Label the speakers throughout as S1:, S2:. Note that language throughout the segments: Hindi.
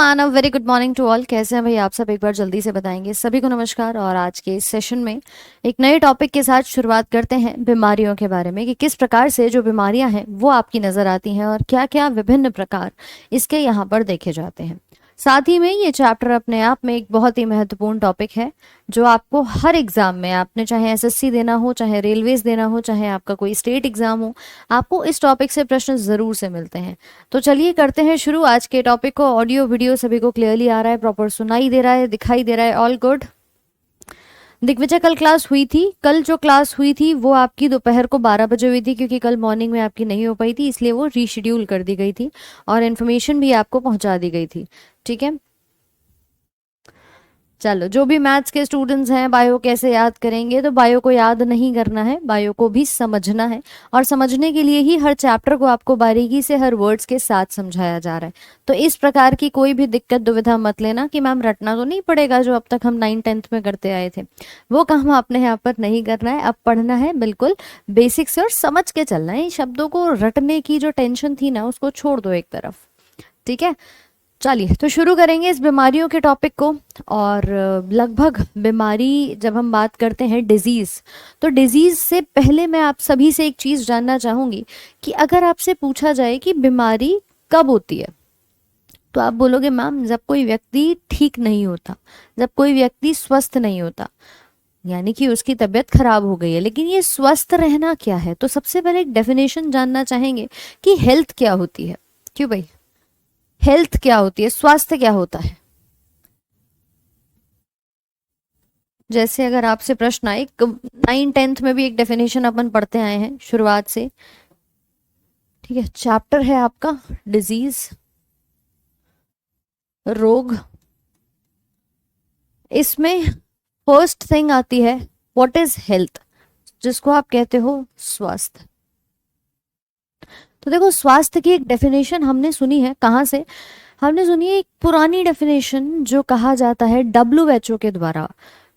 S1: And a very good morning to all. कैसे हैं भाई आप सब, एक बार जल्दी से बताएंगे। सभी को नमस्कार। और आज के इस सेशन में एक नए टॉपिक के साथ शुरुआत करते हैं, बीमारियों के बारे में, कि किस प्रकार से जो बीमारियां हैं वो आपकी नज़र आती हैं और क्या क्या विभिन्न प्रकार इसके यहाँ पर देखे जाते हैं। साथ ही में ये चैप्टर अपने आप में एक बहुत ही महत्वपूर्ण टॉपिक है जो आपको हर एग्जाम में, आपने चाहे एसएससी देना हो, चाहे रेलवेज देना हो, चाहे आपका कोई स्टेट एग्जाम हो, आपको इस टॉपिक से प्रश्न जरूर से मिलते हैं। तो चलिए करते हैं शुरू आज के टॉपिक को। ऑडियो वीडियो सभी को क्लियरली आ रहा है, प्रॉपर सुनाई दे रहा है, दिखाई दे रहा है, ऑल गुड। दिग्विजय, कल क्लास हुई थी? कल जो क्लास हुई थी वो आपकी दोपहर को 12 बजे हुई थी, क्योंकि कल मॉर्निंग में आपकी नहीं हो पाई थी, इसलिए वो रीशेड्यूल कर दी गई थी और इन्फॉर्मेशन भी आपको पहुंचा दी गई थी। ठीक है, चलो, जो भी मैथ्स के स्टूडेंट्स हैं, बायो कैसे याद करेंगे? तो बायो को याद नहीं करना है, बायो को भी समझना है, और समझने के लिए ही हर चैप्टर को आपको बारीकी से हर वर्ड्स के साथ समझाया जा रहा है। तो इस प्रकार की कोई भी दिक्कत दुविधा मत लेना कि मैम रटना तो नहीं पड़ेगा, जो अब तक हम 9th-10th में करते आए थे। वो काम आपने यहाँ पर नहीं करना है, अब पढ़ना है बिल्कुल बेसिक से और समझ के चलना है। शब्दों को रटने की जो टेंशन थी ना, उसको छोड़ दो एक तरफ। ठीक है, चलिए तो शुरू करेंगे इस बीमारियों के टॉपिक को। और लगभग बीमारी जब हम बात करते हैं डिजीज़, तो डिजीज़ से पहले मैं आप सभी से एक चीज़ जानना चाहूँगी कि अगर आपसे पूछा जाए कि बीमारी कब होती है, तो आप बोलोगे मैम जब कोई व्यक्ति ठीक नहीं होता, जब कोई व्यक्ति स्वस्थ नहीं होता, यानी कि उसकी तबीयत खराब हो गई है। लेकिन ये स्वस्थ रहना क्या है? तो सबसे पहले एक डेफिनेशन जानना चाहेंगे कि हेल्थ क्या होती है। क्यों भाई, हेल्थ क्या होती है, स्वास्थ्य क्या होता है? जैसे अगर आपसे प्रश्न आए, 9th-10th में भी एक डेफिनेशन अपन पढ़ते आए हैं शुरुआत से। ठीक है, चैप्टर है आपका डिजीज, रोग। इसमें फर्स्ट थिंग आती है व्हाट इज हेल्थ, जिसको आप कहते हो स्वास्थ्य। तो देखो, स्वास्थ्य की एक डेफिनेशन हमने सुनी है, कहाँ से हमने सुनी है? एक पुरानी डेफिनेशन जो कहा जाता है WHO के द्वारा,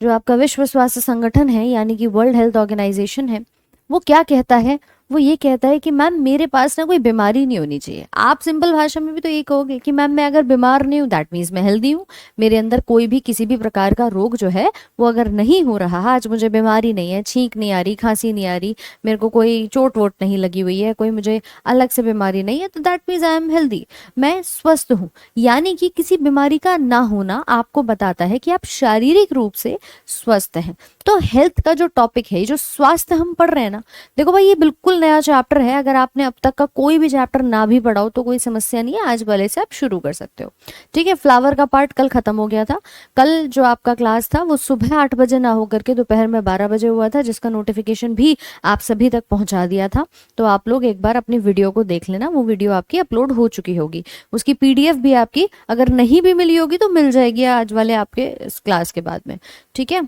S1: जो आपका विश्व स्वास्थ्य संगठन है, यानी कि वर्ल्ड हेल्थ ऑर्गेनाइजेशन है। वो क्या कहता है? वो ये कहता है कि मैम मेरे पास ना कोई बीमारी नहीं होनी चाहिए। आप सिंपल भाषा में भी तो ये कहोगे कि मैम मैं अगर बीमार नहीं हूँ दैट मीन्स मैं हेल्दी हूँ, मेरे अंदर कोई भी किसी भी प्रकार का रोग जो है वो अगर नहीं हो रहा, आज मुझे बीमारी नहीं है, छींक नहीं आ रही, खांसी नहीं आ रही, मेरे को कोई चोट वोट नहीं लगी हुई है, कोई मुझे अलग से बीमारी नहीं है, तो that means I am healthy, मैं स्वस्थ हूँ। यानी कि किसी बीमारी का ना होना आपको बताता है कि आप शारीरिक रूप से स्वस्थ हैं। तो हेल्थ का जो टॉपिक है, जो स्वास्थ्य हम पढ़ रहे हैं ना, देखो भाई ये बिल्कुल नया चैप्टर है। अगर आपने अब तक का कोई भी चैप्टर ना भी पढ़ा हो तो कोई समस्या नहीं है, आज वाले से आप शुरू कर सकते हो। ठीक है, फ्लावर का पार्ट कल खत्म हो गया था। कल जो आपका क्लास था वो सुबह 8 बजे ना होकर के दोपहर में 12 बजे हुआ था, जिसका नोटिफिकेशन भी आप सभी तक पहुंचा दिया था। तो आप लोग एक बार अपनी वीडियो को देख लेना, वो वीडियो आपकी अपलोड हो चुकी होगी। उसकी PDF भी आपकी अगर नहीं भी मिली होगी तो मिल जाएगी आज वाले आपके इस क्लास के बाद में। ठीक है,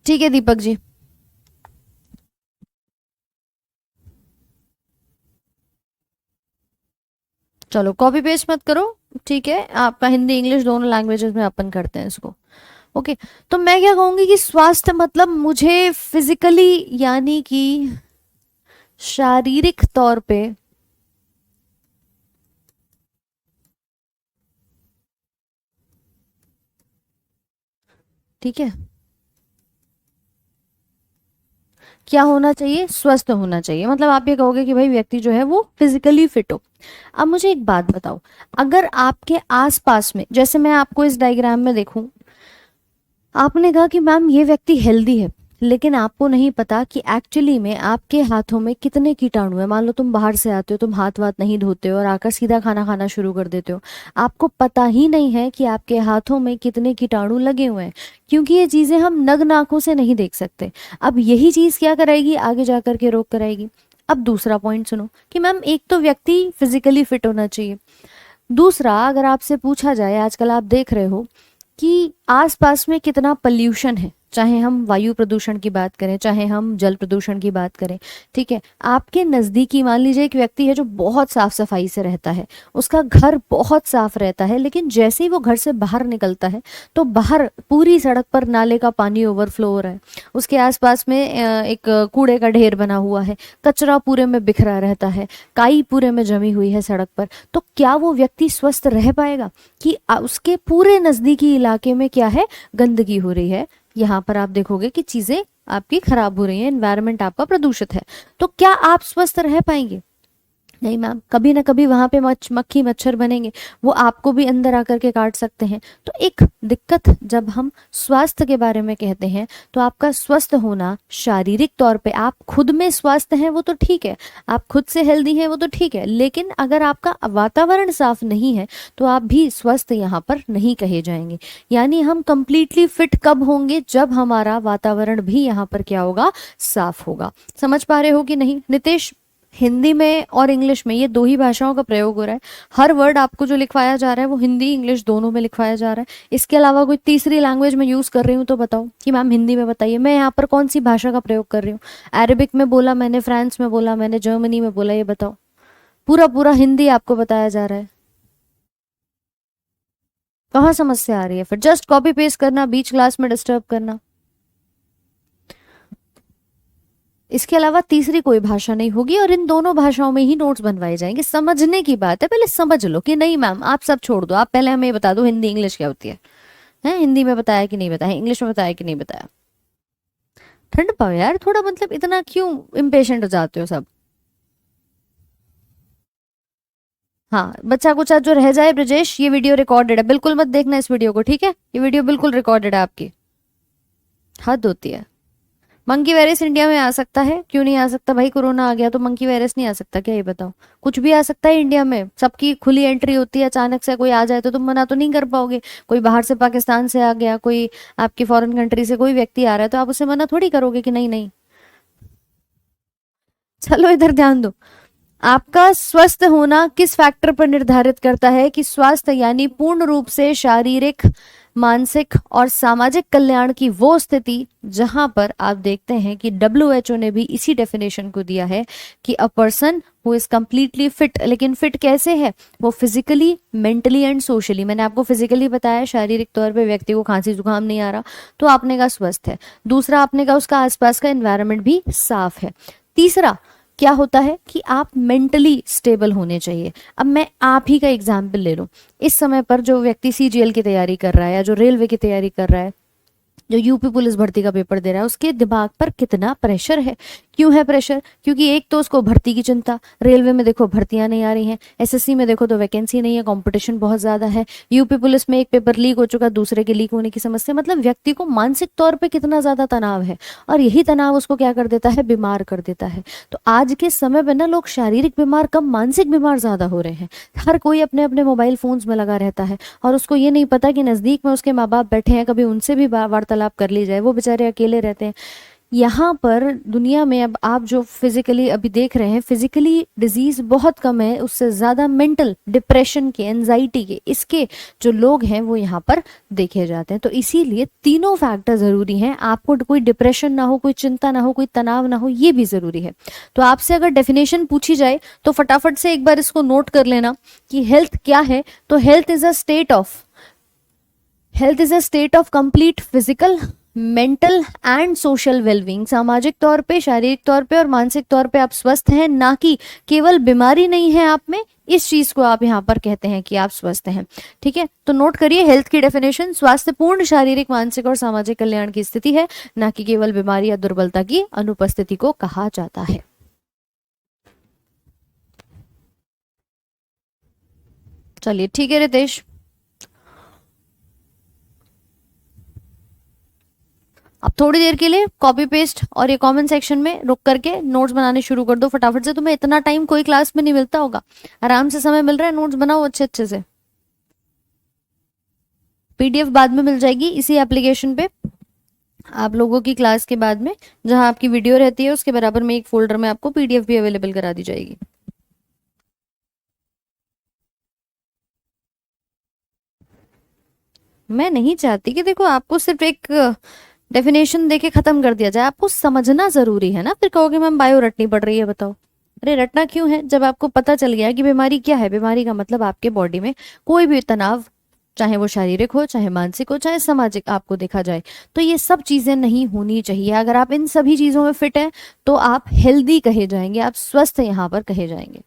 S1: ठीक है दीपक जी। चलो कॉपी पेस्ट मत करो, ठीक है? आपका हिंदी इंग्लिश दोनों लैंग्वेजेस में अपन करते हैं इसको। ओके, तो मैं क्या कहूंगी कि स्वास्थ्य मतलब मुझे फिजिकली, यानी कि शारीरिक तौर पे ठीक है क्या होना चाहिए? स्वस्थ होना चाहिए। मतलब आप ये कहोगे कि भाई व्यक्ति जो है वो फिजिकली फिट हो। अब मुझे एक बात बताओ, अगर आपके आसपास में, जैसे मैं आपको इस डायग्राम में देखूं, आपने कहा कि मैम ये व्यक्ति हेल्दी है, लेकिन आपको नहीं पता कि एक्चुअली में आपके हाथों में कितने कीटाणु है। मान लो तुम बाहर से आते हो, तुम हाथ वाथ नहीं धोते हो और आकर सीधा खाना खाना शुरू कर देते हो, आपको पता ही नहीं है कि आपके हाथों में कितने कीटाणु लगे हुए हैं, क्योंकि ये चीजें हम नग्न आंखों से नहीं देख सकते। अब यही चीज क्या कराएगी? आगे जाकर के रोग कराएगी। अब दूसरा पॉइंट सुनो कि मैम एक तो व्यक्ति फिजिकली फिट होना चाहिए, दूसरा अगर आपसे पूछा जाए, आजकल आप देख रहे हो कि आसपास में कितना पॉल्यूशन है, चाहे हम वायु प्रदूषण की बात करें, चाहे हम जल प्रदूषण की बात करें, ठीक है। आपके नज़दीकी मान लीजिए एक व्यक्ति है जो बहुत साफ सफाई से रहता है, उसका घर बहुत साफ रहता है, लेकिन जैसे ही वो घर से बाहर निकलता है तो बाहर पूरी सड़क पर नाले का पानी ओवरफ्लो हो रहा है, उसके आसपास में एक कूड़े का ढेर बना हुआ है, कचरा पूरे में बिखरा रहता है, काई पूरे में जमी हुई है सड़क पर, तो क्या वो व्यक्ति स्वस्थ रह पाएगा? कि उसके पूरे नज़दीकी इलाके में क्या है, गंदगी हो रही है, यहाँ पर आप देखोगे कि चीजें आपकी खराब हो रही हैं, एनवायरनमेंट आपका प्रदूषित है, तो क्या आप स्वस्थ रह पाएंगे? नहीं मैम, कभी ना कभी वहां पे मक्खी मच्छर बनेंगे, वो आपको भी अंदर आकर के काट सकते हैं। तो एक दिक्कत जब हम स्वास्थ्य के बारे में कहते हैं तो आपका स्वस्थ होना शारीरिक तौर पे, आप खुद में स्वस्थ हैं वो तो ठीक है, आप खुद से हेल्दी हैं वो तो ठीक है, लेकिन अगर आपका वातावरण साफ नहीं है तो आप भी स्वस्थ यहाँ पर नहीं कहे जाएंगे। यानी हम कंप्लीटली फिट कब होंगे? जब हमारा वातावरण भी यहाँ पर क्या होगा, साफ होगा। समझ पा रहे हो कि नहीं नितेश? हिंदी में और इंग्लिश में ये दो ही भाषाओं का प्रयोग हो रहा है, हर वर्ड आपको जो लिखवाया जा रहा है वो हिंदी इंग्लिश दोनों में लिखवाया जा रहा है। इसके अलावा कोई तीसरी लैंग्वेज में यूज कर रही हूँ तो बताओ कि मैम हिंदी में बताइए, मैं यहाँ पर कौन सी भाषा का प्रयोग कर रही हूँ? अरेबिक में बोला मैंने, फ्रांस में बोला मैंने, जर्मनी में बोला, ये बताओ। पूरा पूरा हिंदी आपको बताया जा रहा है, कहाँ समस्या आ रही है? फिर जस्ट कॉपी पेस्ट करना, बीच क्लास में डिस्टर्ब करना, इसके अलावा तीसरी कोई भाषा नहीं होगी, और इन दोनों भाषाओं में ही नोट्स बनवाए जाएंगे। समझने की बात है, पहले समझ लो कि नहीं मैम आप सब छोड़ दो, आप पहले हमें ये बता दो हिंदी इंग्लिश क्या होती है हिंदी में बताया कि नहीं बताया, इंग्लिश में बताया कि नहीं बताया। ठंड पाओ यार थोड़ा, मतलब इतना क्यों इम्पेशेंट हो जाते हो सब? हाँ, बच्चा कुछ जो रह जाए, ब्रजेश ये वीडियो रिकॉर्डेड है, बिल्कुल मत देखना इस वीडियो को, ठीक है? ये वीडियो बिल्कुल रिकॉर्डेड है आपकी, हद होती है। मंकी वायरस इंडिया में आ सकता है, क्यों नहीं आ सकता भाई? कोरोना आ गया तो मंकी वायरस नहीं आ सकता क्या? ये बताओ। कुछ भी आ सकता है इंडिया में, सबकी खुली एंट्री होती है, अचानक से कोई आ जाए तो तुम मना तो नहीं कर पाओगे। कोई बाहर से पाकिस्तान से आ गया, कोई आपकी फॉरेन कंट्री से कोई व्यक्ति आ रहा है तो आप उसे मना थोड़ी करोगे कि नहीं नहीं। चलो इधर ध्यान दो। आपका स्वस्थ होना किस फैक्टर पर निर्धारित करता है? कि स्वास्थ्य यानी पूर्ण रूप से शारीरिक, मानसिक और सामाजिक कल्याण की वो स्थिति जहां पर आप देखते हैं कि WHO ने भी इसी डेफिनेशन को दिया है कि a person who is completely fit. लेकिन फिट कैसे है? वो फिजिकली, मेंटली एंड सोशली। मैंने आपको फिजिकली बताया, शारीरिक तौर पे व्यक्ति को खांसी जुकाम नहीं आ रहा तो आपने कहा स्वस्थ है। दूसरा आपने कहा उसका आसपास का एनवायरनमेंट भी साफ है। तीसरा क्या होता है कि आप मेंटली स्टेबल होने चाहिए। अब मैं आप ही का एग्जाम्पल ले लूं, इस समय पर जो व्यक्ति CGL की तैयारी कर रहा है या जो रेलवे की तैयारी कर रहा है, जो यूपी पुलिस भर्ती का पेपर दे रहा है, उसके दिमाग पर कितना प्रेशर है? क्यों है प्रेशर? क्योंकि एक तो उसको भर्ती की चिंता, रेलवे में देखो भर्तियां नहीं आ रही हैं, SSC में देखो तो वैकेंसी नहीं है, कंपटीशन बहुत ज्यादा है, यूपी पुलिस में एक पेपर लीक हो चुका, दूसरे के लीक होने की समस्या। मतलब व्यक्ति को मानसिक तौर पे कितना ज्यादा तनाव है, और यही तनाव उसको क्या कर देता है, बीमार कर देता है। तो आज के समय में ना लोग शारीरिक बीमार कम, मानसिक बीमार ज्यादा हो रहे हैं। हर कोई अपने अपने मोबाइल फोन्स में लगा रहता है, और उसको ये नहीं पता कि नजदीक में उसके माँ बाप बैठे हैं, कभी उनसे भी वार्तालाप कर ली जाए, वो बेचारे अकेले रहते हैं। यहाँ पर दुनिया में अब आप जो फिजिकली अभी देख रहे हैं, फिजिकली डिजीज बहुत कम है, उससे ज्यादा मेंटल डिप्रेशन के, एंजाइटी के, इसके जो लोग हैं वो यहाँ पर देखे जाते हैं। तो इसीलिए तीनों फैक्टर जरूरी हैं। आपको कोई डिप्रेशन ना हो, कोई चिंता ना हो, कोई तनाव ना हो, ये भी जरूरी है। तो आपसे अगर डेफिनेशन पूछी जाए तो फटाफट से एक बार इसको नोट कर लेना कि हेल्थ क्या है। तो health is a state of complete physical, mental and social wellbeing. सामाजिक तौर पे, शारीरिक तौर पे और मानसिक तौर पे आप स्वस्थ हैं, ना कि केवल बीमारी नहीं है आप में, इस चीज को आप यहाँ पर कहते हैं कि आप स्वस्थ हैं। ठीक है, तो नोट करिए हेल्थ की डेफिनेशन, स्वास्थ्य पूर्ण शारीरिक, मानसिक और सामाजिक कल्याण की स्थिति है, ना कि केवल बीमारी या दुर्बलता की अनुपस्थिति को कहा जाता है। चलिए ठीक है रितेश, अब थोड़ी देर के लिए कॉपी पेस्ट और ये कमेंट सेक्शन में रुक करके नोट्स बनाने शुरू कर दो फटाफट से। तुम्हें इतना टाइम कोई क्लास में नहीं मिलता होगा, आराम से समय मिल रहा है, नोट्स बनाओ अच्छे अच्छे से। PDF बाद में मिल जाएगी इसी एप्लीकेशन पे, आप लोगों की क्लास के बाद में, जहां आपकी वीडियो रहती है उसके बराबर में एक फोल्डर में आपको PDF भी अवेलेबल करा दी जाएगी। मैं नहीं चाहती कि देखो आपको सिर्फ एक डेफिनेशन देके खत्म कर दिया जाए, आपको समझना जरूरी है ना। फिर कहोगे मैम बायो रटनी पड़ रही है, बताओ। अरे रटना क्यों है, जब आपको पता चल गया कि बीमारी क्या है। बीमारी का मतलब आपके बॉडी में कोई भी तनाव, चाहे वो शारीरिक हो, चाहे मानसिक हो, चाहे सामाजिक आपको देखा जाए, तो ये सब चीजें नहीं होनी चाहिए। अगर आप इन सभी चीजों में फिट हैं तो आप हेल्दी कहे जाएंगे, आप स्वस्थ यहाँ पर कहे जाएंगे।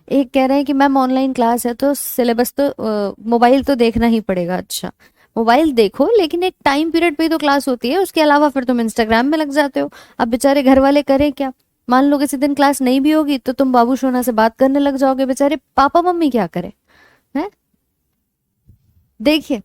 S1: एक कह रहे हैं कि मैम ऑनलाइन क्लास है तो सिलेबस तो मोबाइल तो देखना ही पड़ेगा। अच्छा, मोबाइल देखो, लेकिन एक टाइम पीरियड पे तो क्लास होती है, उसके अलावा फिर तुम इंस्टाग्राम में लग जाते हो। अब बेचारे घर वाले करें क्या। मान लो किसी दिन क्लास नहीं भी होगी तो तुम बाबू सोना से बात करने लग जाओगे, बेचारे पापा मम्मी क्या करें, हैं। देखिए,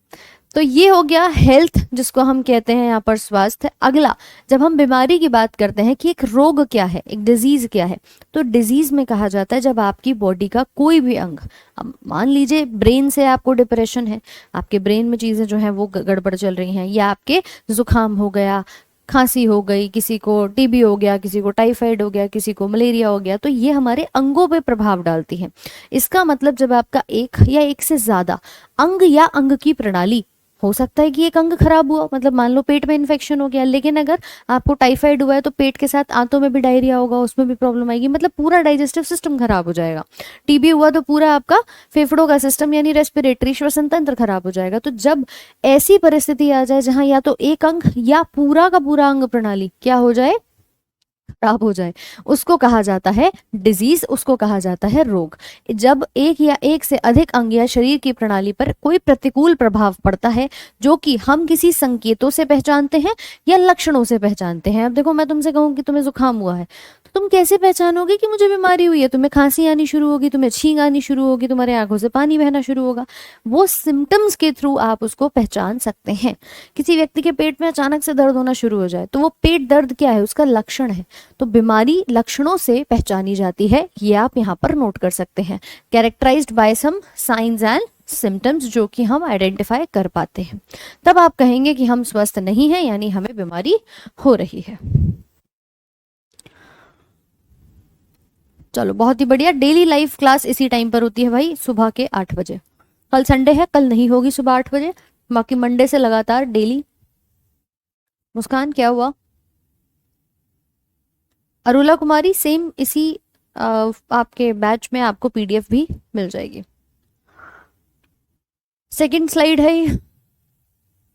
S1: तो ये हो गया हेल्थ, जिसको हम कहते हैं यहाँ पर स्वास्थ्य। अगला, जब हम बीमारी की बात करते हैं कि एक रोग क्या है, एक डिजीज क्या है, तो डिजीज में कहा जाता है जब आपकी बॉडी का कोई भी अंग, अब मान लीजिए ब्रेन से आपको डिप्रेशन है, आपके ब्रेन में चीजें जो हैं वो गड़बड़ चल रही हैं, या आपके जुकाम हो गया, खांसी हो गई, किसी को टीबी हो गया, किसी को टाइफाइड हो गया, किसी को मलेरिया हो गया, तो ये हमारे अंगों पे प्रभाव डालती है। इसका मतलब जब आपका एक या एक से ज्यादा अंग या अंग की प्रणाली, हो सकता है कि एक अंग खराब हुआ, मतलब मान लो पेट में इन्फेक्शन हो गया, लेकिन अगर आपको टाइफाइड हुआ है तो पेट के साथ आंतों में भी डायरिया होगा, उसमें भी प्रॉब्लम आएगी, मतलब पूरा डाइजेस्टिव सिस्टम खराब हो जाएगा। टीबी हुआ तो पूरा आपका फेफड़ों का सिस्टम यानी रेस्पिरेटरी श्वसन तंत्र खराब हो जाएगा। तो जब ऐसी परिस्थिति आ जाए जहां या तो एक अंग या पूरा का पूरा अंग प्रणाली क्या हो जाए, खराब हो जाए, उसको कहा जाता है डिजीज, उसको कहा जाता है रोग। जब एक या एक से अधिक अंग या शरीर की प्रणाली पर कोई प्रतिकूल प्रभाव पड़ता है, जो कि हम किसी संकेतों से पहचानते हैं या लक्षणों से पहचानते हैं। अब देखो, मैं तुमसे कहूं कि तुम्हें जुकाम हुआ है, तो तुम कैसे पहचानोगे कि मुझे बीमारी हुई है। तुम्हें खांसी आनी शुरू होगी, तुम्हें छींक आनी शुरू होगी, तुम्हारे आंखों से पानी बहना शुरू होगा, वो सिम्टम्स के थ्रू आप उसको पहचान सकते हैं। किसी व्यक्ति के पेट में अचानक से दर्द होना शुरू हो जाए तो वो पेट दर्द क्या है, उसका लक्षण है। तो बीमारी लक्षणों से पहचानी जाती है, ये आप यहाँ पर नोट कर सकते हैं। Characterised by some signs and symptoms, जो कि हम आइडेंटिफाई कर पाते हैं, तब आप कहेंगे कि हम स्वस्थ नहीं हैं, यानी हमें बीमारी हो रही है। चलो, बहुत ही बढ़िया। डेली लाइफ क्लास इसी टाइम पर होती है भाई, सुबह के 8 बजे। कल संडे है, कल नहीं होगी सुबह 8 बजे, बाकी मंडे से लगातार डेली। मुस्कान क्या हुआ। अरुला कुमारी सेम इसी आपके बैच में आपको पीडीएफ भी मिल जाएगी। सेकंड स्लाइड है ये।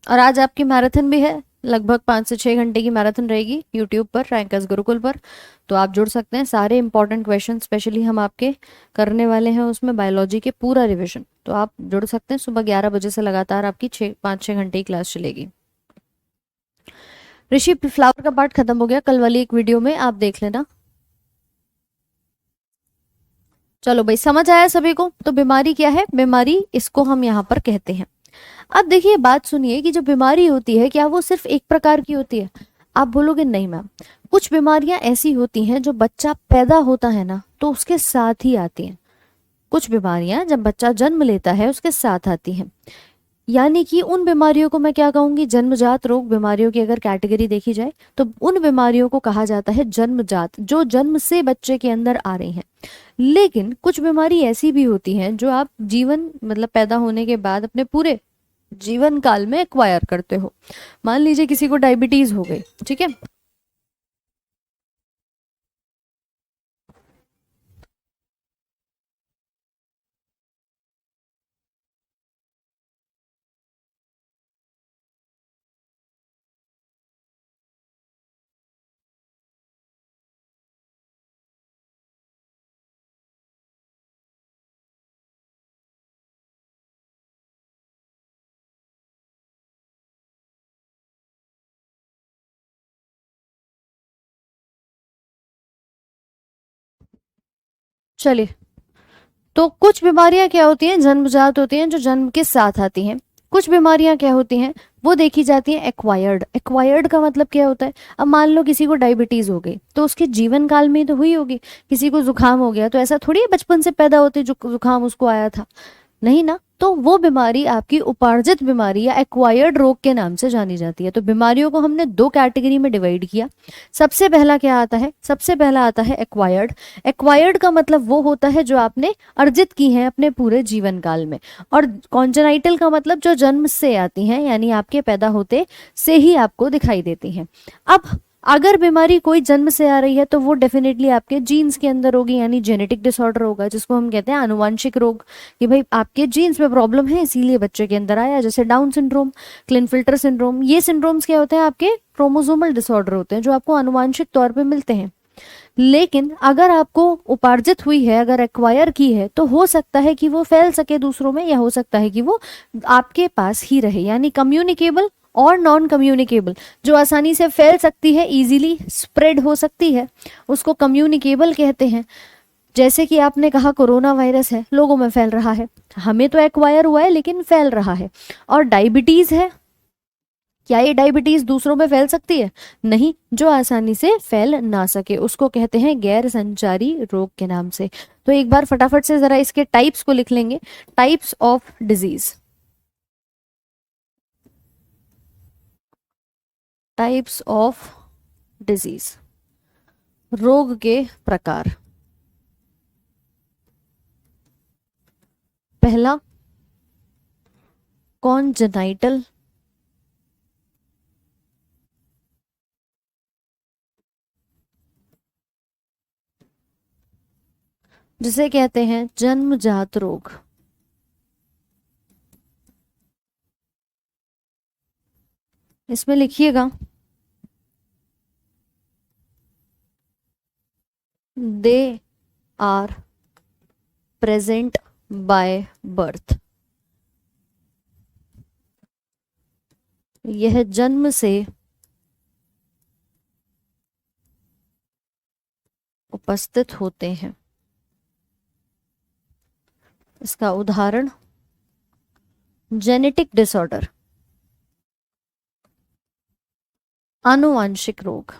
S1: और आज आपकी मैराथन भी है, लगभग 5 से 6 घंटे की मैराथन रहेगी यूट्यूब पर, रैंकर्स गुरुकुल पर। तो आप जुड़ सकते हैं, सारे इंपॉर्टेंट क्वेश्चन स्पेशली हम आपके करने वाले हैं उसमें, बायोलॉजी के पूरा रिविजन। तो आप जुड़ सकते हैं, सुबह 11 बजे से लगातार आपकी 5-6 घंटे की क्लास चलेगी। ऋषि, फ्लावर का पार्ट खत्म हो गया, कल वाली एक वीडियो में आप देख लेना। चलो भाई, समझ आया सभी को। तो बीमारी क्या है, बीमारी इसको हम यहाँ पर कहते हैं। अब देखिए, बात सुनिए कि जो बीमारी होती है क्या वो सिर्फ एक प्रकार की होती है। आप बोलोगे नहीं मैम, कुछ बीमारियां ऐसी होती हैं जो बच्चा पैदा होता है ना तो उसके साथ ही आती हैं। कुछ बीमारियां जब बच्चा जन्म लेता है उसके साथ आती हैं, यानी कि उन बीमारियों को मैं क्या कहूंगी, जन्मजात रोग बीमारियों की अगर कैटेगरी देखी जाए तो उन बीमारियों को कहा जाता है जन्मजात, जो जन्म से बच्चे के अंदर आ रही हैं। लेकिन कुछ बीमारी ऐसी भी होती हैं जो आप जीवन, मतलब पैदा होने के बाद अपने पूरे जीवन काल में एक्वायर करते हो। मान लीजिए किसी को डायबिटीज हो गई, ठीक है। चलिए, तो कुछ बीमारियां क्या होती हैं, जन्मजात होती हैं, जो जन्म के साथ आती हैं। कुछ बीमारियां क्या होती हैं, वो देखी जाती हैं एक्वायर्ड। एक्वायर्ड का मतलब क्या होता है, अब मान लो किसी को डायबिटीज हो गई तो उसके जीवन काल में ही तो हुई होगी। किसी को जुकाम हो गया तो ऐसा थोड़ी है बचपन से पैदा होते जो जुकाम उसको आया था। नहीं ना, तो वो बीमारी आपकी उपार्जित बीमारी या एक्वायर्ड रोग के नाम से जानी जाती है। तो बीमारियों को हमने दो कैटेगरी में डिवाइड किया। सबसे पहला क्या आता है? सबसे पहला आता है एक्वायर्ड। एक्वायर्ड का मतलब वो होता है जो आपने अर्जित की है अपने पूरे जीवन काल में। और कॉन्जेनाइटल का मतलब जो जन्म से आती हैं, यानी आपके पैदा होते से ही आपको दिखाई देती हैं। अब अगर बीमारी कोई जन्म से आ रही है तो वो डेफिनेटली आपके जीन्स के अंदर होगी, यानी जेनेटिक डिसऑर्डर होगा, जिसको हम कहते हैं आनुवांशिक रोग। कि भाई आपके जीन्स में प्रॉब्लम है इसीलिए बच्चे के अंदर आया, जैसे डाउन सिंड्रोम, क्लिनफिल्टर सिंड्रोम। ये सिंड्रोम्स क्या होते हैं? आपके क्रोमोसोमल डिसऑर्डर होते हैं जो आपको आनुवांशिक तौर पे मिलते हैं। लेकिन अगर आपको उपार्जित हुई है, अगर एक्वायर की है, तो हो सकता है कि वो फैल सके दूसरों में, या हो सकता है कि वो आपके पास ही रहे, यानी कम्युनिकेबल और नॉन कम्युनिकेबल। जो आसानी से फैल सकती है, इजीली स्प्रेड हो सकती है, उसको कम्युनिकेबल कहते हैं। जैसे कि आपने कहा कोरोना वायरस है, लोगों में फैल रहा है, हमें तो एक्वायर हुआ है लेकिन फैल रहा है। और डायबिटीज है, क्या ये डायबिटीज दूसरों में फैल सकती है? नहीं, जो आसानी से फैल ना सके उसको कहते हैं गैर संचारी रोग के नाम से। तो एक बार फटाफट से जरा इसके टाइप्स को लिख लेंगे। Types of disease, types of disease, रोग के प्रकार। पहला कॉन्जेनाइटल, जिसे कहते हैं जन्मजात रोग। इसमें लिखिएगा they are present by birth. यह जन्म से उपस्थित होते हैं। इसका उदाहरण जेनेटिक डिसऑर्डर, आनुवांशिक रोग।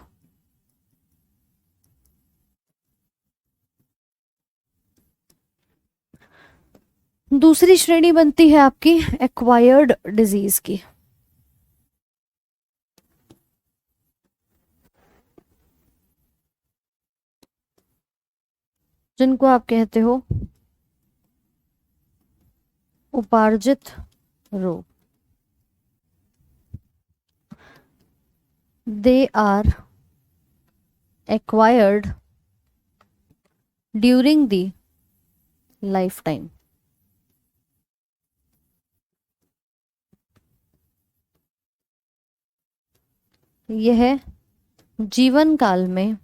S1: दूसरी श्रेणी बनती है आपकी एक्वायर्ड डिजीज की, जिनको आप कहते हो उपार्जित रोग। They are acquired during the lifetime. यह जीवन काल में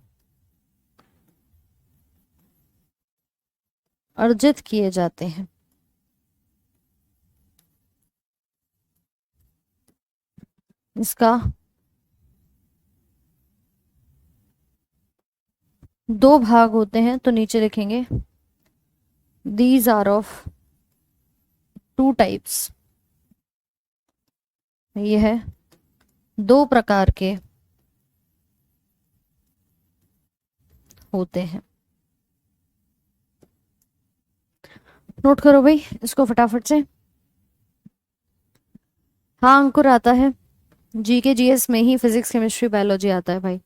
S1: अर्जित किए जाते हैं। इसका दो भाग होते हैं, तो नीचे लिखेंगे these are of two types. यह दो प्रकार के होते हैं। नोट करो भाई इसको फटाफट से। हाँ अंकुर आता है, जी के जीएस में ही फिजिक्स केमिस्ट्री बायोलॉजी आता है भाई।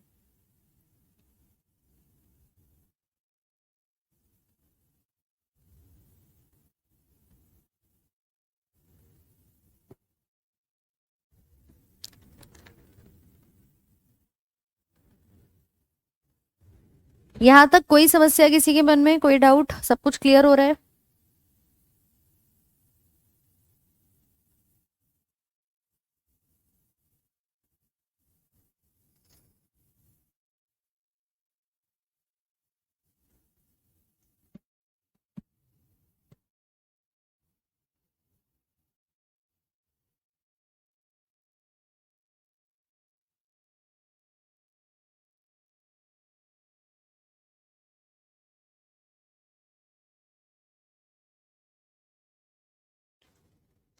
S1: यहां तक कोई समस्या किसी के मन में, कोई डाउट? सब कुछ क्लियर हो रहा है?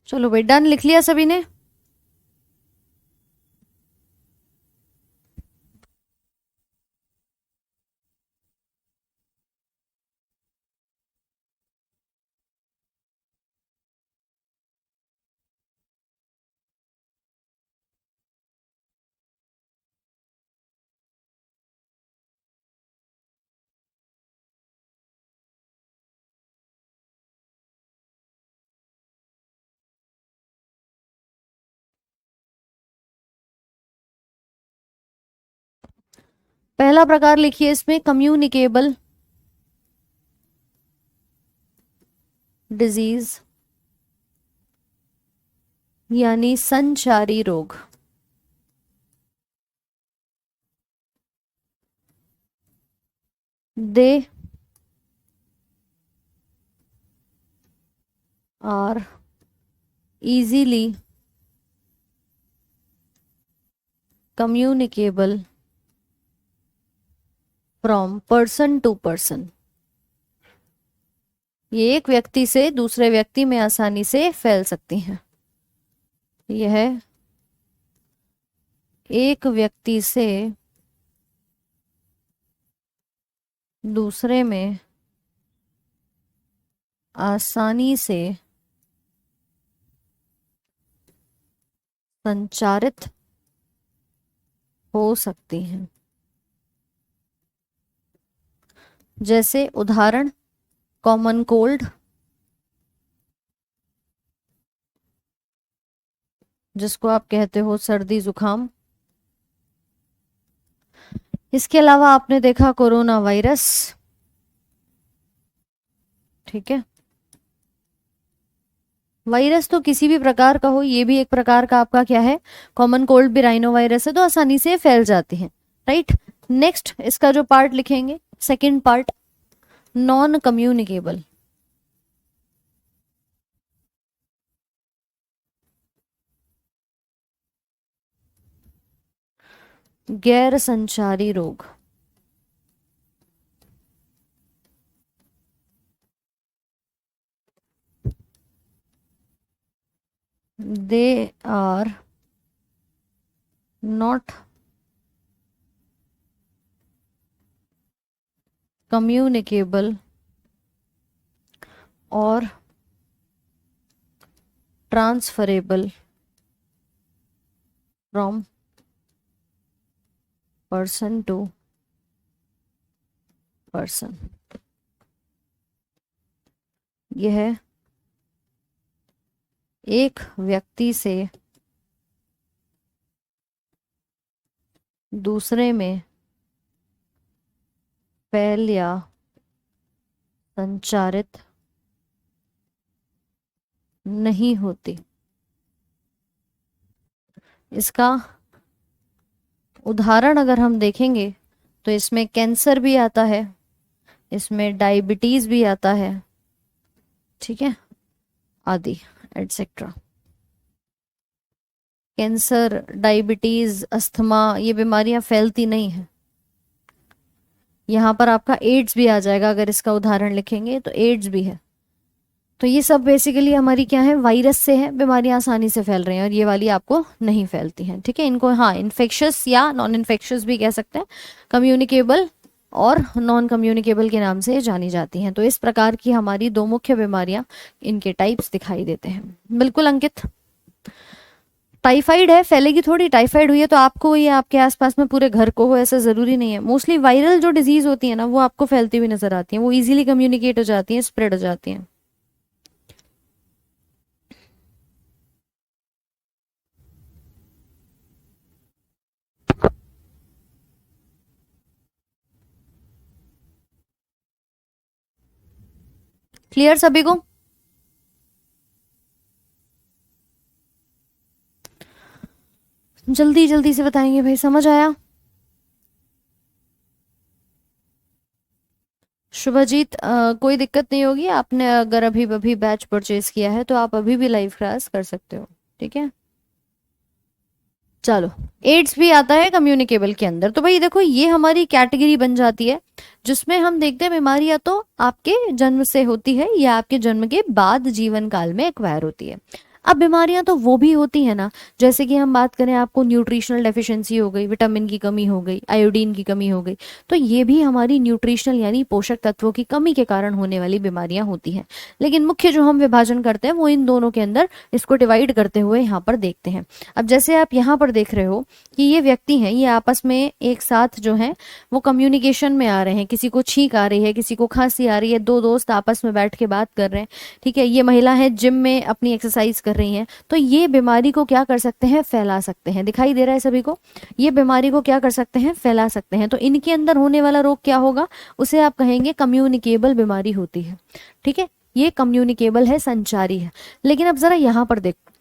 S1: चलो भाई डन, लिख लिया सभी ने? पहला प्रकार लिखिए इसमें, कम्युनिकेबल डिजीज यानी संचारी रोग। They are easily communicable from person to person। ये एक व्यक्ति से दूसरे व्यक्ति में आसानी से फैल सकती हैं। यह एक व्यक्ति से दूसरे में आसानी से संचारित हो सकती हैं। जैसे उदाहरण, कॉमन कोल्ड, जिसको आप कहते हो सर्दी जुकाम। इसके अलावा आपने देखा कोरोना वायरस, ठीक है। वायरस तो किसी भी प्रकार का हो, ये भी एक प्रकार का आपका क्या है, कॉमन कोल्ड भी राइनो वायरस है, तो आसानी से फैल जाती है, राइट। नेक्स्ट इसका जो पार्ट लिखेंगे, सेकंड पार्ट, नॉन कम्युनिकेबल, गैर संचारी रोग। दे आर नॉट कम्युनिकेबल और transferable from person to person. यह एक व्यक्ति से दूसरे में फैल या संचारित नहीं होती। इसका उदाहरण अगर हम देखेंगे तो इसमें कैंसर भी आता है, इसमें डायबिटीज भी आता है, ठीक है, आदि एटसेट्रा। कैंसर, डायबिटीज, अस्थमा, ये बीमारियां फैलती नहीं हैं। यहां पर आपका एड्स भी आ जाएगा अगर इसका उदाहरण लिखेंगे, तो एड्स भी है। तो ये सब बेसिकली हमारी क्या है, वायरस से है, बीमारियां आसानी से फैल रही हैं, और ये वाली आपको नहीं फैलती हैं, ठीक है। इनको हाँ इन्फेक्शियस या नॉन इन्फेक्शियस भी कह सकते हैं, कम्युनिकेबल और नॉन कम्युनिकेबल के नाम से जानी जाती हैं। तो इस प्रकार की हमारी दो मुख्य बीमारियां, इनके टाइप्स दिखाई देते हैं। बिल्कुल अंकित, टाइफाइड है, फैलेगी थोड़ी, टाइफाइड हुई है तो आपको ये आपके आसपास में पूरे घर को हो ऐसा जरूरी नहीं है। मोस्टली वायरल जो डिजीज होती है ना, वो आपको फैलती हुई नजर आती है, वो इजीली कम्युनिकेट हो जाती है, स्प्रेड हो जाती है। क्लियर सभी को? जल्दी जल्दी से बताएंगे भाई, समझ आया? शुभजीत, कोई दिक्कत नहीं होगी, आपने अगर अभी अभी बैच परचेज किया है तो आप अभी भी लाइव क्लास कर सकते हो, ठीक है। चलो, एड्स भी आता है कम्युनिकेबल के अंदर। तो भाई देखो, ये हमारी कैटेगरी बन जाती है जिसमें हम देखते हैं बीमारियां तो आपके जन्म से होती है या आपके जन्म के बाद जीवन काल में एक्वायर होती है। अब बीमारियां तो वो भी होती है ना, जैसे कि हम बात करें, आपको न्यूट्रिशनल डेफिशिएंसी हो गई, विटामिन की कमी हो गई, आयोडीन की कमी हो गई, तो ये भी हमारी न्यूट्रिशनल यानी पोषक तत्वों की कमी के कारण होने वाली बीमारियां होती हैं। लेकिन मुख्य जो हम विभाजन करते हैं वो इन दोनों के अंदर इसको डिवाइड करते हुए यहाँ पर देखते हैं। अब जैसे आप यहाँ पर देख रहे हो कि ये व्यक्ति हैं, ये आपस में एक साथ जो है वो कम्युनिकेशन में आ रहे हैं, किसी को छींक आ रही है, किसी को खांसी आ रही है, दो दोस्त आपस में बैठ के बात कर रहे हैं, ठीक है। ये महिला है, जिम में अपनी एक्सरसाइज कर रही हैं तो ये बीमारी को क्या कर सकते हैं, फैला सकते हैं। दिखाई दे रहा है सभी को, ये बीमारी को क्या कर सकते हैं, फैला सकते हैं। तो इनके अंदर होने वाला रोग क्या होगा, उसे आप कहेंगे कम्युनिकेबल बीमारी होती है। ठीक है, ये कम्युनिकेबल है, संचारी है। लेकिन अब जरा यहाँ पर देखो,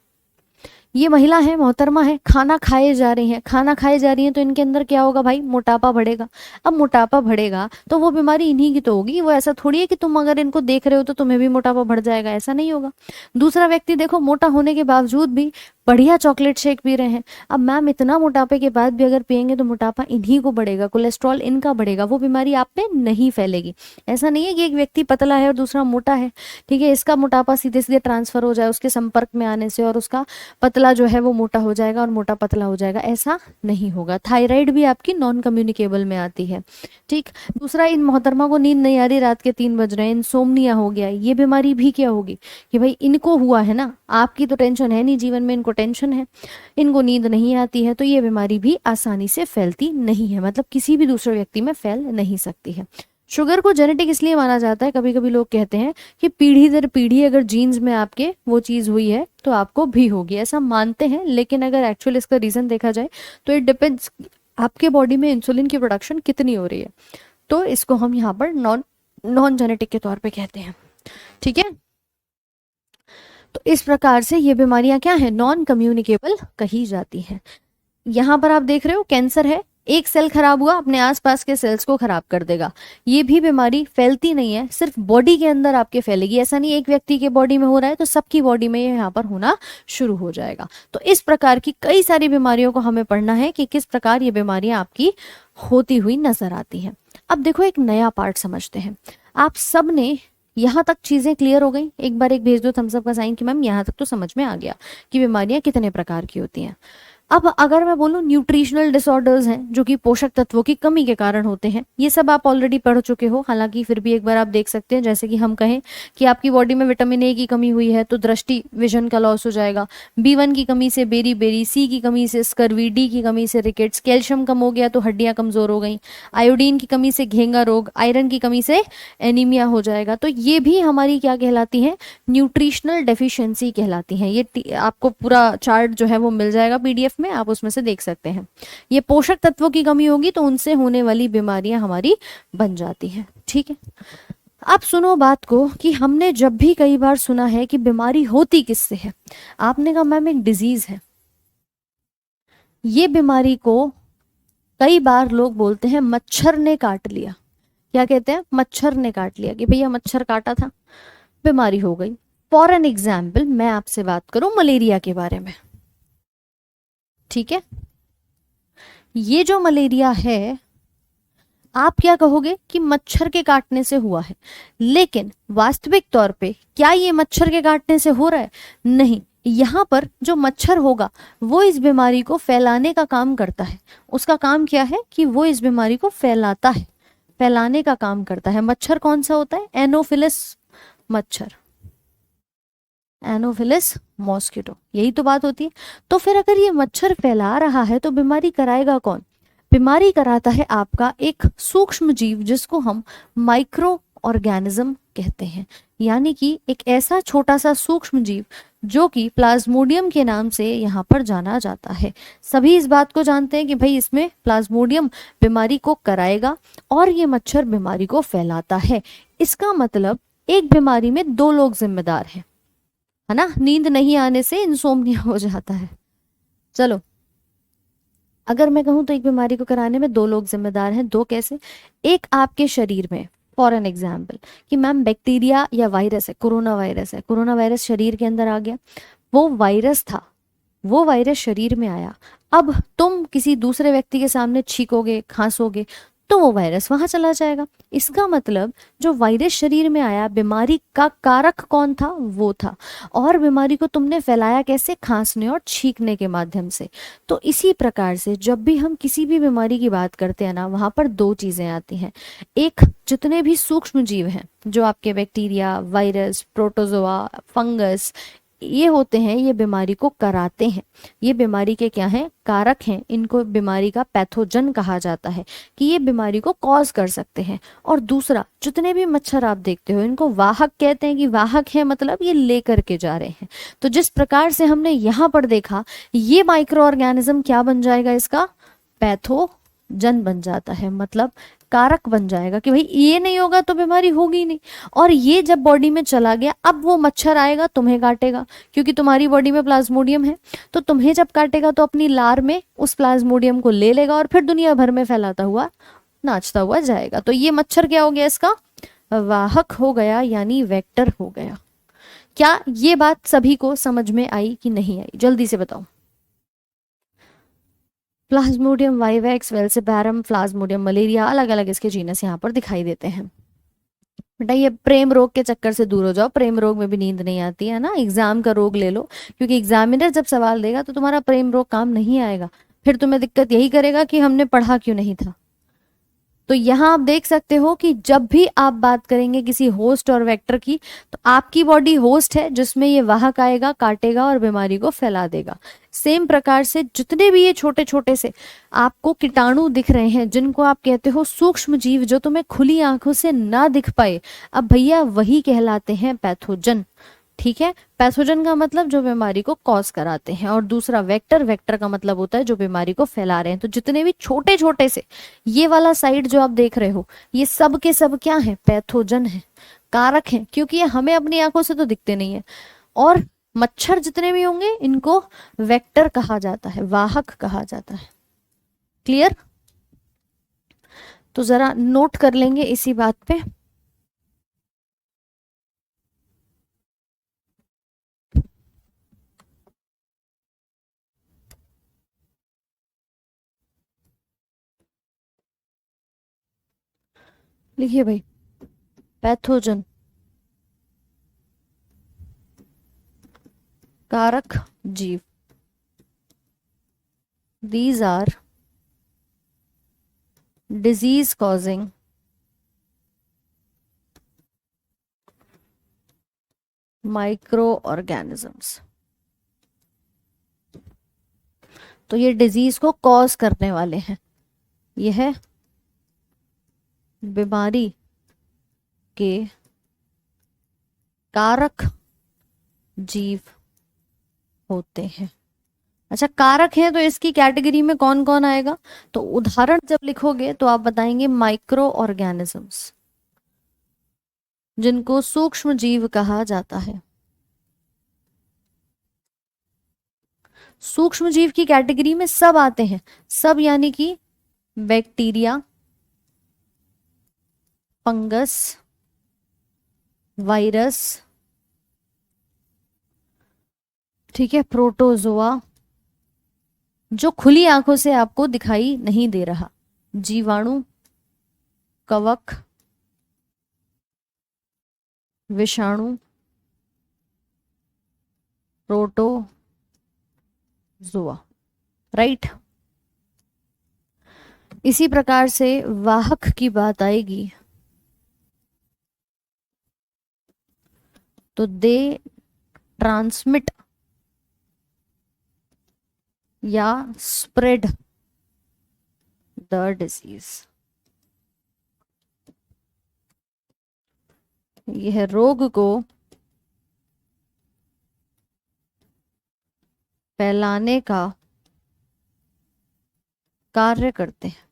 S1: ये महिला है, मोहतरमा है, खाना खाए जा रही हैं, खाना खाए जा रही हैं, तो इनके अंदर क्या होगा भाई, मोटापा बढ़ेगा। अब मोटापा बढ़ेगा तो वो बीमारी इन्हीं की तो होगी। वो ऐसा थोड़ी है कि तुम अगर इनको देख रहे हो तो तुम्हें भी मोटापा बढ़ जाएगा, ऐसा नहीं होगा। दूसरा व्यक्ति देखो, मोटा होने के बावजूद भी बढ़िया चॉकलेट शेक पी रहे हैं। अब मैम इतना मोटापे के बाद भी अगर पियेंगे तो मोटापा इन्हीं को बढ़ेगा, कोलेस्ट्रॉल इनका बढ़ेगा, वो बीमारी आप पे नहीं फैलेगी। ऐसा नहीं है कि एक व्यक्ति पतला है और दूसरा मोटा है, ठीक है, इसका मोटापा सीधे सीधे ट्रांसफर हो जाए उसके संपर्क में आने से और उसका पतला जो है वो मोटा हो जाएगा और मोटा पतला हो जाएगा, ऐसा नहीं होगा। थायराइड भी आपकी नॉन कम्युनिकेबल में आती है। ठीक, दूसरा, इन मोहतरमा को नींद नहीं आ रही, रात के 3 बज रहे हैं, इनसोम्निया हो गया, ये बीमारी भी क्या होगी कि भाई इनको हुआ है ना, आपकी तो टेंशन है नहीं जीवन में, इनको टेंशन है, इनको नींद नहीं आती है, तो ये बीमारी भी आसानी से फैलती नहीं है, मतलब किसी भी दूसरे व्यक्ति में फैल नहीं सकती है। शुगर को जेनेटिक इसलिए माना जाता है, कभी कभी लोग कहते हैं कि पीढ़ी दर पीढ़ी अगर जीन्स में आपके वो चीज़ हुई है तो आपको भी होगी, ऐसा मानते हैं। लेकिन अगर एक्चुअली इसका रीज़न देखा जाए तो इट डिपेंड्स आपके बॉडी में इंसुलिन की प्रोडक्शन कितनी हो रही है, तो इसको हम यहाँ पर नॉन जेनेटिक के तौर पे कहते हैं। ठीक है, तो इस प्रकार से ये बीमारियां क्या है, नॉन कम्युनिकेबल कही जाती हैं। यहाँ पर आप देख रहे हो कैंसर है, एक सेल खराब हुआ अपने आसपास के सेल्स को खराब कर देगा। ये भी बीमारी फैलती नहीं है, सिर्फ बॉडी के अंदर आपके फैलेगी। ऐसा नहीं एक व्यक्ति के बॉडी में हो रहा है तो सबकी बॉडी में यहाँ पर होना शुरू हो जाएगा। तो इस प्रकार की कई सारी बीमारियों को हमें पढ़ना है कि किस प्रकार ये बीमारियां आपकी होती हुई नजर आती हैं। अब देखो एक नया पार्ट समझते हैं। आप सब ने यहाँ तक चीजें क्लियर हो गई, एक बार एक भेज दो थम्स अप का साइन कि मैम यहाँ तक तो समझ में आ गया कि बीमारियां कितने प्रकार की होती हैं। अब अगर मैं बोलूं न्यूट्रिशनल डिसऑर्डर्स हैं जो कि पोषक तत्वों की कमी के कारण होते हैं, ये सब आप ऑलरेडी पढ़ चुके हो, हालांकि फिर भी एक बार आप देख सकते हैं। जैसे कि हम कहें कि आपकी बॉडी में विटामिन ए की कमी हुई है तो दृष्टि, विजन का लॉस हो जाएगा। B1 की कमी से बेरी बेरी, सी की कमी से स्कर्वी, डी की कमी से रिकेट्स, कैल्शियम कम हो गया तो हड्डियां कमजोर हो गई, आयोडीन की कमी से घेंगा रोग, आयरन की कमी से एनीमिया हो जाएगा। तो ये भी हमारी क्या कहलाती है, न्यूट्रिशनल डेफिशिएंसी कहलाती है। ये आपको पूरा चार्ट जो है वो मिल जाएगा PDF में, आप उसमें से देख सकते हैं। ये पोषक तत्वों की कमी होगी तो उनसे होने वाली बीमारियां हमारी बन जाती हैं। ठीक है, अब सुनो बात को कि हमने जब भी कई बार सुना है कि बीमारी होती किससे है, आपने कहा मैम एक डिजीज है। ये बीमारी को कई बार लोग बोलते हैं मच्छर ने काट लिया। क्या कहते हैं, मच्छर ने काट लिया, कि भैया मच्छर काटा था बीमारी हो गई। फॉर एन एग्जाम्पल मैं आपसे बात करूं मलेरिया के बारे में। ठीक है, ये जो मलेरिया है आप क्या कहोगे कि मच्छर के काटने से हुआ है, लेकिन वास्तविक तौर पे क्या ये मच्छर के काटने से हो रहा है, नहीं। यहाँ पर जो मच्छर होगा वो इस बीमारी को फैलाने का काम करता है। उसका काम क्या है कि वो इस बीमारी को फैलाता है, फैलाने का काम करता है। मच्छर कौन सा होता है, एनोफिलिस मच्छर, एनोफिलिस मॉस्किटो, यही तो बात होती है। तो फिर अगर ये मच्छर फैला रहा है तो बीमारी कराएगा कौन, बीमारी कराता है आपका एक सूक्ष्म जीव जिसको हम माइक्रो ऑर्गेनिज्म कहते हैं। यानी कि एक ऐसा छोटा सा सूक्ष्म जीव जो कि प्लाज्मोडियम के नाम से यहाँ पर जाना जाता है। सभी इस बात को जानते हैं कि भाई इसमें प्लाज्मोडियम बीमारी को कराएगा और ये मच्छर बीमारी को फैलाता है। इसका मतलब एक बीमारी में 2 लोग जिम्मेदार हैं, है ना। नींद नहीं आने से इंसोम्निया हो जाता है। चलो, अगर मैं कहूं तो एक बीमारी को कराने में 2 लोग जिम्मेदार हैं। 2 कैसे, एक आपके शरीर में, फॉर एन एग्जाम्पल कि मैम बैक्टीरिया या वायरस है, कोरोना वायरस है, कोरोना वायरस शरीर के अंदर आ गया, वो वायरस था, वो वायरस शरीर में आया। अब तुम किसी दूसरे व्यक्ति के सामने छींकोगे, खांसोगे तो वो वायरस वहां चला जाएगा। इसका मतलब जो वायरस शरीर में आया, बीमारी का कारक कौन था, वो था। और बीमारी को तुमने फैलाया कैसे, खांसने और छींकने के माध्यम से। तो इसी प्रकार से जब भी हम किसी भी बीमारी की बात करते हैं ना, वहां पर 2 चीजें आती हैं। एक, जितने भी सूक्ष्म जीव हैं जो आपके बैक्टीरिया, वायरस, प्रोटोजोआ, फंगस, ये होते हैं, ये बीमारी को कराते हैं, ये बीमारी के क्या हैं, कारक हैं, इनको बीमारी का पैथोजन कहा जाता है कि ये बीमारी को कॉज कर सकते हैं। और दूसरा, जितने भी मच्छर आप देखते हो इनको वाहक कहते हैं, कि वाहक है मतलब ये लेकर के जा रहे हैं। तो जिस प्रकार से हमने यहाँ पर देखा, ये माइक्रो ऑर्गेनिज्म क्या बन जाएगा, इसका पैथोजन बन जाता है, मतलब कारक बन जाएगा कि भाई ये नहीं होगा तो बीमारी होगी नहीं। और ये जब बॉडी में चला गया, अब वो मच्छर आएगा तुम्हें काटेगा, क्योंकि तुम्हारी बॉडी में प्लाज्मोडियम है, तो तुम्हें जब काटेगा तो अपनी लार में उस प्लाज्मोडियम को ले लेगा और फिर दुनिया भर में फैलाता हुआ नाचता हुआ जाएगा। तो ये मच्छर क्या हो गया, इसका वाहक हो गया, यानी वेक्टर हो गया। क्या ये बात सभी को समझ में आई कि नहीं आई, जल्दी से बताओ। प्लाज्मोडियम वाइवेक्स, वेल्सिपारम, प्लाज्मोडियम मलेरिया, अलग अलग इसके जीनस यहाँ पर दिखाई देते हैं। बेटा ये प्रेम रोग के चक्कर से दूर हो जाओ, प्रेम रोग में भी नींद नहीं आती है ना, एग्जाम का रोग ले लो, क्योंकि एग्जामिनर जब सवाल देगा तो तुम्हारा प्रेम रोग काम नहीं आएगा, फिर तुम्हें दिक्कत यही करेगा कि हमने पढ़ा क्यों नहीं था। तो यहाँ आप देख सकते हो कि जब भी आप बात करेंगे किसी होस्ट और वेक्टर की, तो आपकी बॉडी होस्ट है जिसमें ये वाहक आएगा, काटेगा और बीमारी को फैला देगा। सेम प्रकार से जितने भी ये छोटे छोटे से आपको कीटाणु दिख रहे हैं, जिनको आप कहते हो सूक्ष्म जीव, जो तुम्हें खुली आंखों से ना दिख पाए, अब भैया वही कहलाते हैं पैथोजन। ठीक है, पैथोजन का मतलब जो बीमारी को कॉज कराते हैं, और दूसरा वेक्टर, वेक्टर का मतलब होता है जो बीमारी को फैला रहे हैं। तो जितने भी छोटे छोटे से ये वाला साइड जो आप देख रहे हो, ये सब के सब क्या है, पैथोजन है, कारक है, क्योंकि ये हमें अपनी आंखों से तो दिखते नहीं है। और मच्छर जितने भी होंगे इनको वेक्टर कहा जाता है, वाहक कहा जाता है। क्लियर? तो जरा नोट कर लेंगे इसी बात पे। लिखिए भाई, पैथोजन, कारक जीव, these are disease causing microorganisms। तो ये डिजीज को कॉज करने वाले हैं, यह बीमारी के कारक जीव होते हैं। अच्छा, कारक है तो इसकी कैटेगरी में कौन कौन आएगा, तो उदाहरण जब लिखोगे तो आप बताएंगे माइक्रो ऑर्गेनिजम्स, जिनको सूक्ष्म जीव कहा जाता है। सूक्ष्म जीव की कैटेगरी में सब आते हैं, सब यानी कि बैक्टीरिया, फंगस, वायरस, ठीक है, प्रोटोजोआ, जो खुली आंखों से आपको दिखाई नहीं दे रहा, जीवाणु, कवक, विषाणु, प्रोटोजोआ, राइट। इसी प्रकार से वाहक की बात आएगी तो दे ट्रांसमिट या स्प्रेड द डिजीज। यह रोग को फैलाने का कार्य करते हैं।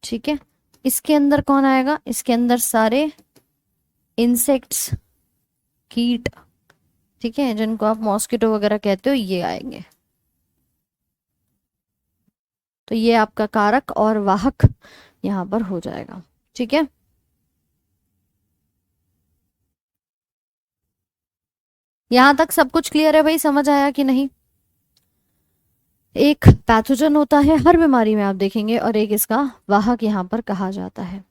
S1: ठीक है, इसके अंदर कौन आएगा, इसके अंदर सारे इंसेक्ट्स, कीट, ठीक है, जिनको आप मॉस्किटो वगैरह कहते हो, ये आएंगे। तो ये आपका कारक और वाहक यहां पर हो जाएगा। ठीक है, यहां तक सब कुछ क्लियर है भाई, समझ आया कि नहीं? एक पैथोजन होता है हर बीमारी में आप देखेंगे, और एक इसका वाहक यहां पर कहा जाता है।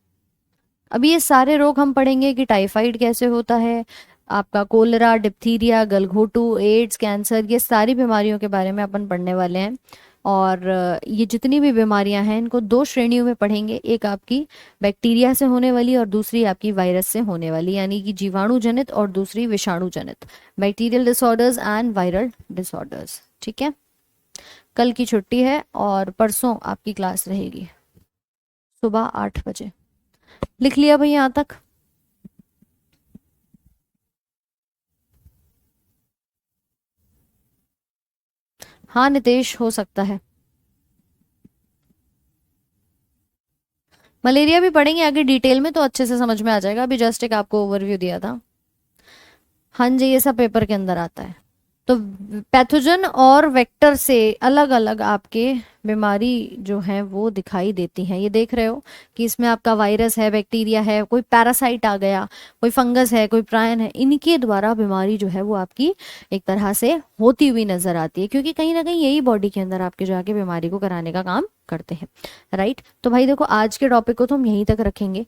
S1: अभी ये सारे रोग हम पढ़ेंगे कि टाइफाइड कैसे होता है, आपका कोलेरा, डिप्थीरिया, गलघोटू, एड्स, कैंसर, ये सारी बीमारियों के बारे में अपन पढ़ने वाले हैं। और ये जितनी भी बीमारियां हैं इनको दो श्रेणियों में पढ़ेंगे, एक आपकी बैक्टीरिया से होने वाली और दूसरी आपकी वायरस से होने वाली, यानी कि जीवाणु जनित और दूसरी विषाणु जनित, bacterial disorders and viral disorders. ठीक है, कल की छुट्टी है और परसों आपकी क्लास रहेगी सुबह 8 बजे। लिख लिया भाई यहाँ तक? हाँ नितेश, हो सकता है। मलेरिया भी पढ़ेंगे आगे डिटेल में तो अच्छे से समझ में आ जाएगा, अभी जस्ट एक आपको ओवरव्यू दिया था। हाँ जी, ये सब पेपर के अंदर आता है। तो पैथोजन और वेक्टर से अलग अलग आपके बीमारी जो है वो दिखाई देती हैं। ये देख रहे हो कि इसमें आपका वायरस है, बैक्टीरिया है, कोई पैरासाइट आ गया, कोई फंगस है, कोई प्रायन है, इनके द्वारा बीमारी जो है वो आपकी एक तरह से होती हुई नजर आती है, क्योंकि कहीं ना कहीं यही बॉडी के अंदर आपके जाके बीमारी को कराने का काम करते हैं। राइट, तो भाई देखो आज के टॉपिक को तो हम यहीं तक रखेंगे,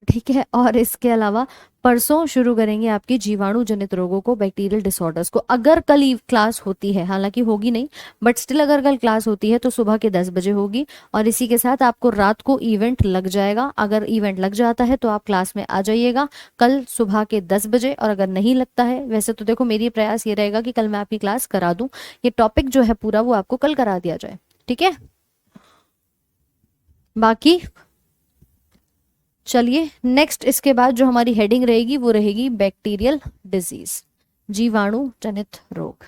S1: ठीक है। और इसके अलावा परसों शुरू करेंगे आपके जीवाणु जनित रोगों को, बैक्टीरियल डिसऑर्डर्स को। अगर कल क्लास होती है, हालांकि होगी नहीं बट स्टिल अगर कल क्लास होती है तो सुबह के 10 बजे होगी, और इसी के साथ आपको रात को इवेंट लग जाएगा। अगर इवेंट लग जाता है तो आप क्लास में आ जाइएगा कल सुबह के 10 बजे, और अगर नहीं लगता है, वैसे तो देखो मेरी प्रयास ये रहेगा कि कल मैं आपकी क्लास करा दूं, ये टॉपिक जो है पूरा वो आपको कल करा दिया जाए, ठीक है। बाकी चलिए नेक्स्ट, इसके बाद जो हमारी हेडिंग रहेगी वो रहेगी बैक्टीरियल डिजीज, जीवाणु जनित रोग।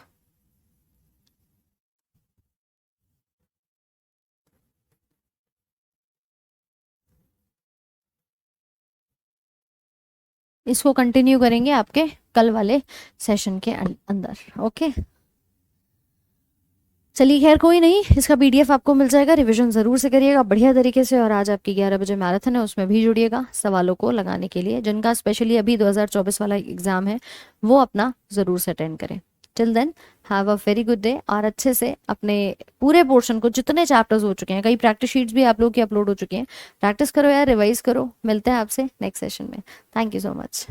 S1: इसको कंटिन्यू करेंगे आपके कल वाले सेशन के अंदर। ओके, चलिए खैर कोई नहीं, इसका पीडीएफ आपको मिल जाएगा, रिवीजन जरूर से करिएगा बढ़िया तरीके से, और आज आपकी 11 बजे मैराथन है, उसमें भी जुड़िएगा सवालों को लगाने के लिए। जिनका स्पेशली अभी 2024 वाला एग्जाम है वो अपना जरूर से अटेंड करें। Till then have a very good day, और अच्छे से अपने पूरे पोर्शन को, जितने चैप्टर्स हो चुके हैं, कई प्रैक्टिस शीट्स भी आप लोग की अपलोड हो चुकी हैं, प्रैक्टिस करो यार, रिवाइज करो। मिलते हैं आपसे नेक्स्ट सेशन में। Thank you so much.